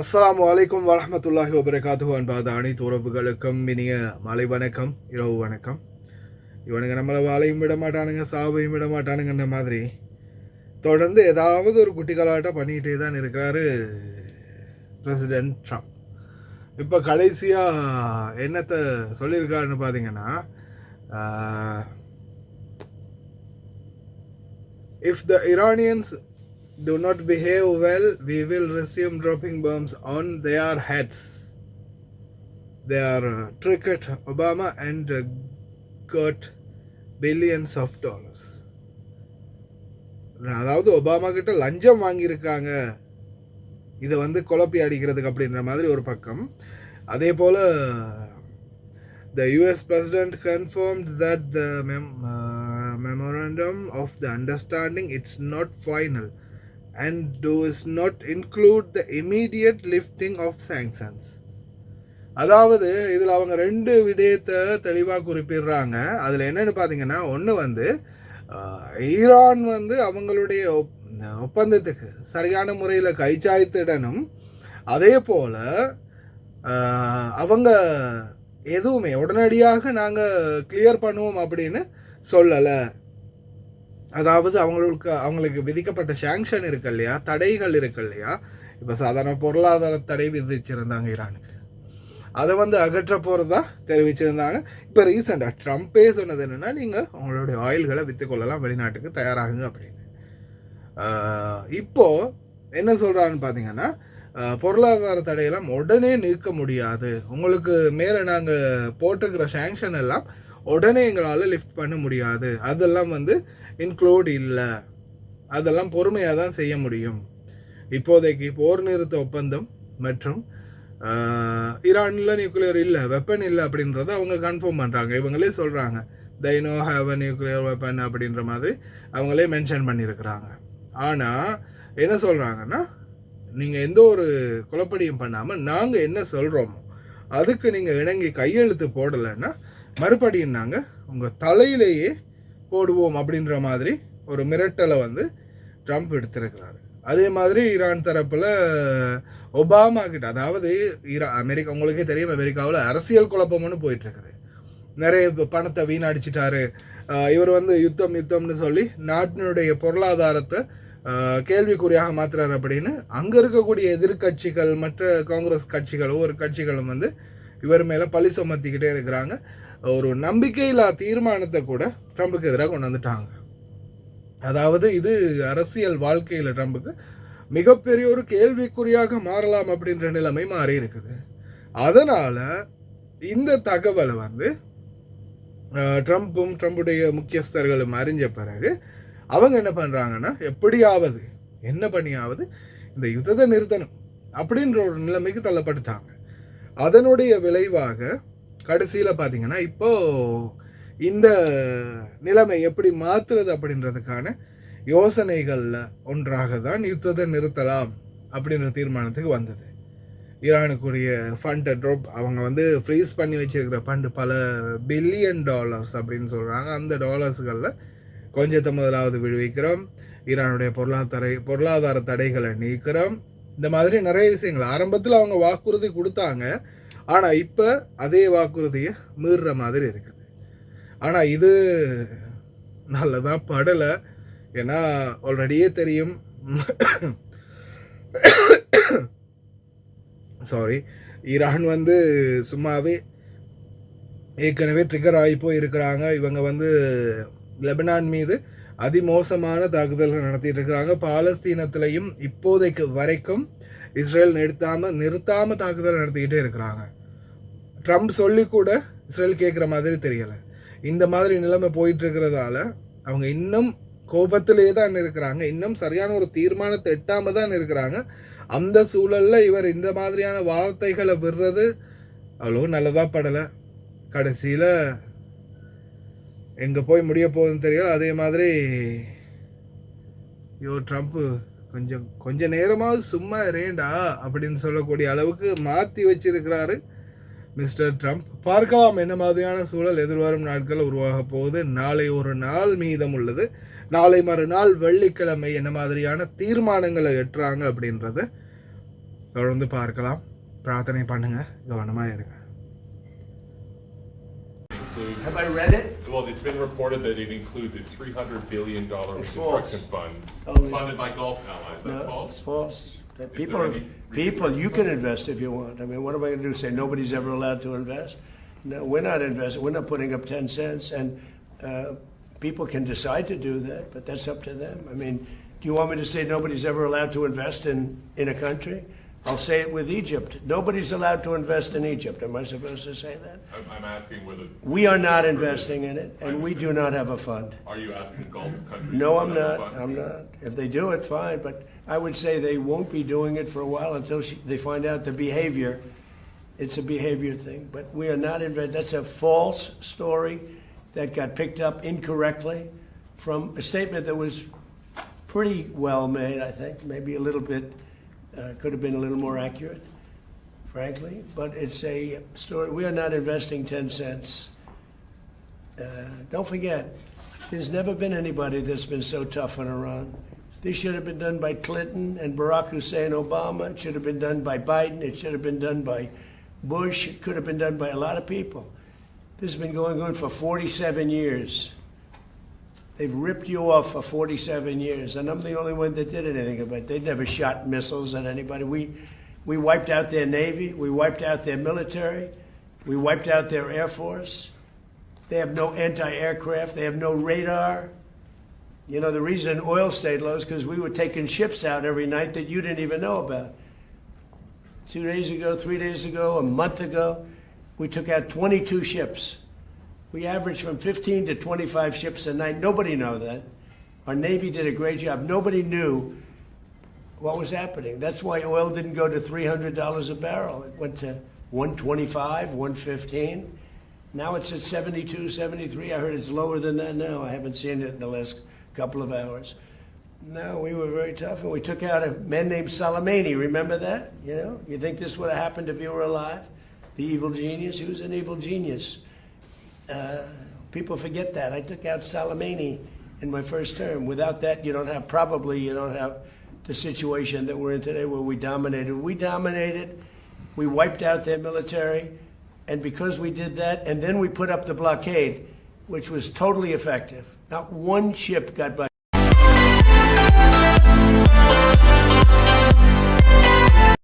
அஸ்ஸலாமு அலைக்கும் வரஹ்மத்துல்லாஹி வபரகாத்துஹு. அன்பாத அனைத்து உறவுகளுக்கும் இனிய மாலை வணக்கம், இரவு வணக்கம். இவனுங்க நம்மளை வாழையும் விட மாட்டானுங்க, சாவையும் விட மாட்டானுங்கன்ற மாதிரி தொடர்ந்து ஏதாவது ஒரு குட்டி கலாட்டம் பண்ணிக்கிட்டே தான் இருக்கிறாரு பிரசிடென்ட் ட்ரம்ப். இப்போ கடைசியாக என்னத்தை சொல்லியிருக்காருன்னு பார்த்தீங்கன்னா, if the Iranians do not behave well, we will resume dropping bombs on their heads. They are tricked Obama and got billions of dollars. அதாவது ஒபாமா கிட்ட லஞ்சம் வாங்கியிருக்காங்க, இதை வந்து குழப்பி அடிக்கிறதுக்கு அப்படின்ற மாதிரி ஒரு பக்கம். அதே போல் the US president confirmed that the memorandum of the understanding it's not final and does not include the immediate lifting of sanctions. அதாவது இதில் அவங்க ரெண்டு விடயத்தை தெளிவாக குறிப்பிடுறாங்க. அதில் என்னென்னு பார்த்தீங்கன்னா, ஒன்று வந்து ஈரான் வந்து அவங்களுடைய ஒப்பந்தத்துக்கு சரியான முறையில் கைச்சாய்த்திடணும். அதே போல் அவங்க எதுவுமே உடனடியாக நாங்கள் கிளியர் பண்ணுவோம் அப்படின்னு சொல்லலை. அதாவது அவங்களுக்கு விதிக்கப்பட்ட சாங்ஷன் இருக்கு இல்லையா, தடைகள் இருக்கு இல்லையா. இப்போ சாதாரண பொருளாதார தடை விதிச்சிருந்தாங்க ஈரானுக்கு, அதை வந்து அகற்ற போகிறதா தெரிவிச்சிருந்தாங்க. இப்போ ரீசெண்டாக ட்ரம்ப்பே சொன்னது என்னென்னா, நீங்கள் உங்களுடைய ஆயில்களை விற்றுக்கொள்ளலாம், வெளிநாட்டுக்கு தயாராகுங்க அப்படின்னு. இப்போது என்ன சொல்கிறான்னு பார்த்தீங்கன்னா, பொருளாதார தடையெல்லாம் உடனே நீக்க முடியாது, உங்களுக்கு மேலே நாங்கள் போட்டிருக்கிற சாங்ஷன் எல்லாம் உடனே எங்களால் லிஃப்ட் பண்ண முடியாது, அதெல்லாம் வந்து இன்க்ளூட் இல்லை, அதெல்லாம் பொறுமையாக தான் செய்ய முடியும். இப்போதைக்கு போர் நிறுத்த ஒப்பந்தம் மற்றும் ஈரானில் நியூக்ளியர் இல்லை, வெப்பன் இல்லை அப்படின்றத அவங்க கன்ஃபார்ம் பண்ணுறாங்க. இவங்களே சொல்கிறாங்க they no have a nuclear weapon அப்படின்ற மாதிரி அவங்களே மென்ஷன் பண்ணியிருக்கிறாங்க. ஆனால் என்ன சொல்கிறாங்கன்னா, நீங்கள் எந்த ஒரு குழப்படியும் பண்ணாமல் நாங்கள் என்ன சொல்கிறோமோ அதுக்கு நீங்கள் இணங்கி கையெழுத்து போடலைன்னா மறுபடியும் நாங்கள் உங்கள் தலையிலேயே போடுவோம் அப்படின்ற மாதிரி ஒரு மிரட்டலை வந்து ட்ரம்ப் எடுத்திருக்கிறாரு. அதே மாதிரி ஈரான் தரப்பில் ஒபாமா கிட்ட, அதாவது அமெரிக்கா, உங்களுக்கே தெரியும் அமெரிக்காவில் அரசியல் குழப்பம்னு போயிட்டுருக்குது. நிறைய பணத்தை வீணடிச்சிட்டாரு இவர் வந்து யுத்தம்னு சொல்லி நாட்டினுடைய பொருளாதாரத்தை கேள்விக்குறியாக மாற்றுறாரு அப்படின்னு அங்கே இருக்கக்கூடிய எதிர்கட்சிகள், மற்ற காங்கிரஸ் கட்சிகள், ஒவ்வொரு கட்சிகளும் வந்து இவர் மேலே பழி சுமத்திக்கிட்டே இருக்கிறாங்க. ஒரு நம்பிக்கையில்லா தீர்மானத்தை கூட ட்ரம்புக்கு எதிராக கொண்டு வந்துட்டாங்க. அதாவது இது அரசியல் வாழ்க்கையில் ட்ரம்புக்கு மிகப்பெரிய ஒரு கேள்விக்குறியாக மாறலாம் அப்படின்ற நிலைமை மாறி இருக்குது. அதனால் இந்த தகவலை வந்து ட்ரம்பும் ட்ரம்புடைய முக்கியஸ்தர்களும் அறிஞ்ச பிறகு அவங்க என்ன பண்ணுறாங்கன்னா, எப்படியாவது என்ன பண்ணியாவது இந்த யுத்தத்தை நிறுத்தணும் அப்படின்ற ஒரு நிலைமைக்கு தள்ளப்பட்டுட்டாங்க. அதனுடைய விளைவாக கடைசியில் பார்த்தீங்கன்னா, இப்போது இந்த நிலைமை எப்படி மாற்றுறது அப்படின்றதுக்கான யோசனைகளில் ஒன்றாக தான் யுத்தத்தை நிறுத்தலாம் அப்படின்ற தீர்மானத்துக்கு வந்தது. ஈரானுக்குரிய ஃபண்டை ட்ராப், அவங்க வந்து ஃப்ரீஸ் பண்ணி வச்சுருக்கிற ஃபண்டு பல பில்லியன் டாலர்ஸ் அப்படின்னு சொல்கிறாங்க. அந்த டாலர்ஸுகளில் கொஞ்சத்தை முதலாவது விடுவிக்கிறோம், ஈரானுடைய பொருளாதார தடைகளை நீக்கிறோம், இந்த மாதிரி நிறைய விஷயங்கள் ஆரம்பத்தில் அவங்க வாக்குறுதி கொடுத்தாங்க. ஆனால் இப்போ அதே வாக்குறுதியை மீறுற மாதிரி இருக்குது. ஆனால் இது நல்லதாக படலை. ஏன்னா ஆல்ரெடியே தெரியும், ஈரான் வந்து சும்மாவே ஏற்கனவே ட்ரிகர் ஆகி போயிருக்கிறாங்க. இவங்க வந்து லெபனான் மீது அதிமோசமான தாக்குதல்கள் நடத்திட்டு இருக்கிறாங்க. பாலஸ்தீனத்திலையும் இப்போதைக்கு வரைக்கும் இஸ்ரேல் நிறுத்தாமல் தாக்குதல் நடத்திக்கிட்டே இருக்கிறாங்க. ட்ரம்ப் சொல்லி கூட இஸ்ரேல் கேட்குற மாதிரி தெரியலை. இந்த மாதிரி நிலைமை போயிட்டு இருக்கிறதால அவங்க இன்னும் கோபத்திலே தான் இருக்கிறாங்க, இன்னும் சரியான ஒரு தீர்மானத்தை எட்டாமல் தான் இருக்கிறாங்க. அந்த சூழலில் இவர் இந்த மாதிரியான வார்த்தைகளை விடுறது அவ்வளோ நல்லதாக படலை. கடைசியில் எங்கே போய் முடிய போகுதுன்னு தெரியல. அதே மாதிரி ட்ரம்ப்பு கொஞ்சம் நேரமாவது சும்மா ரேண்டா அப்படின்னு சொல்லக்கூடிய அளவுக்கு மாற்றி வச்சிருக்கிறாரு. Mister Trump. பார்க்கலாம் என்ன மாதிரியான சூழல் எதிர்வரும் நாட்கள் உருவாக போகுது. நாளை ஒரு நாள் மீதம் உள்ளது. நாளை மறுநாள் வெள்ளிக்கிழமை என்ன மாதிரியான தீர்மானங்களை எட்டுறாங்க அப்படின்றத தொடர்ந்து பார்க்கலாம். பிரார்த்தனை பண்ணுங்க, கவனமா இருங்க. Have I read it? Well, it's been reported that it includes a $300 billion reconstruction fund funded by Gulf allies. That's false? It's false. any People, you can invest if you want. I mean, what am I going to do? Say nobody's ever allowed to invest? No, we're not investing. We're not putting up 10 cents. And people can decide to do that, but that's up to them. I mean, do you want me to say nobody's ever allowed to invest in a country? I'll say it with Egypt. Nobody's allowed to invest in Egypt. Am I supposed to say that? I'm asking whether... We are not investing in it, and we do not have a fund. Are you asking Gulf countries? No, to I'm have a not. fund? I'm not. If they do it, fine. But I would say they won't be doing it for a while until they find out the behavior. It's a behavior thing. But we are not investing. That's a false story that got picked up incorrectly from a statement that was pretty well made, I think. Maybe a little bit, could have been a little more accurate, frankly. But it's a story. We are not investing 10 cents. Don't forget, there's never been anybody that's been so tough on Iran. This should have been done by Clinton and Barack Hussein Obama. It should have been done by Biden. It should have been done by Bush. It could have been done by a lot of people. This has been going on for 47 years. They've ripped you off for 47 years, and I'm the only one that did anything about it. They never shot missiles at anybody. We wiped out their Navy. We wiped out their military. We wiped out their Air Force. They have no anti-aircraft. They have no radar. You know, the reason oil stayed low is because we were taking ships out every night that you didn't even know about. 2 days ago, 3 days ago, a month ago, we took out 22 ships. We averaged from 15 to 25 ships a night. Nobody knew that. Our Navy did a great job. Nobody knew what was happening. That's why oil didn't go to $300 a barrel. It went to $125, $115. Now it's at 72, 73. I heard it's lower than that now. I haven't seen it in the last couple of hours. No, we were very tough, and we took out a man named Soleimani. Remember that? You know, you think this would have happened if he were alive? The evil genius. He was an evil genius. People forget that. I took out Soleimani in my first term. Without that, you don't have the situation that we're in today where we dominated. We wiped out their military, and because we did that, and then we put up the blockade, which was totally effective. Not one ship got by.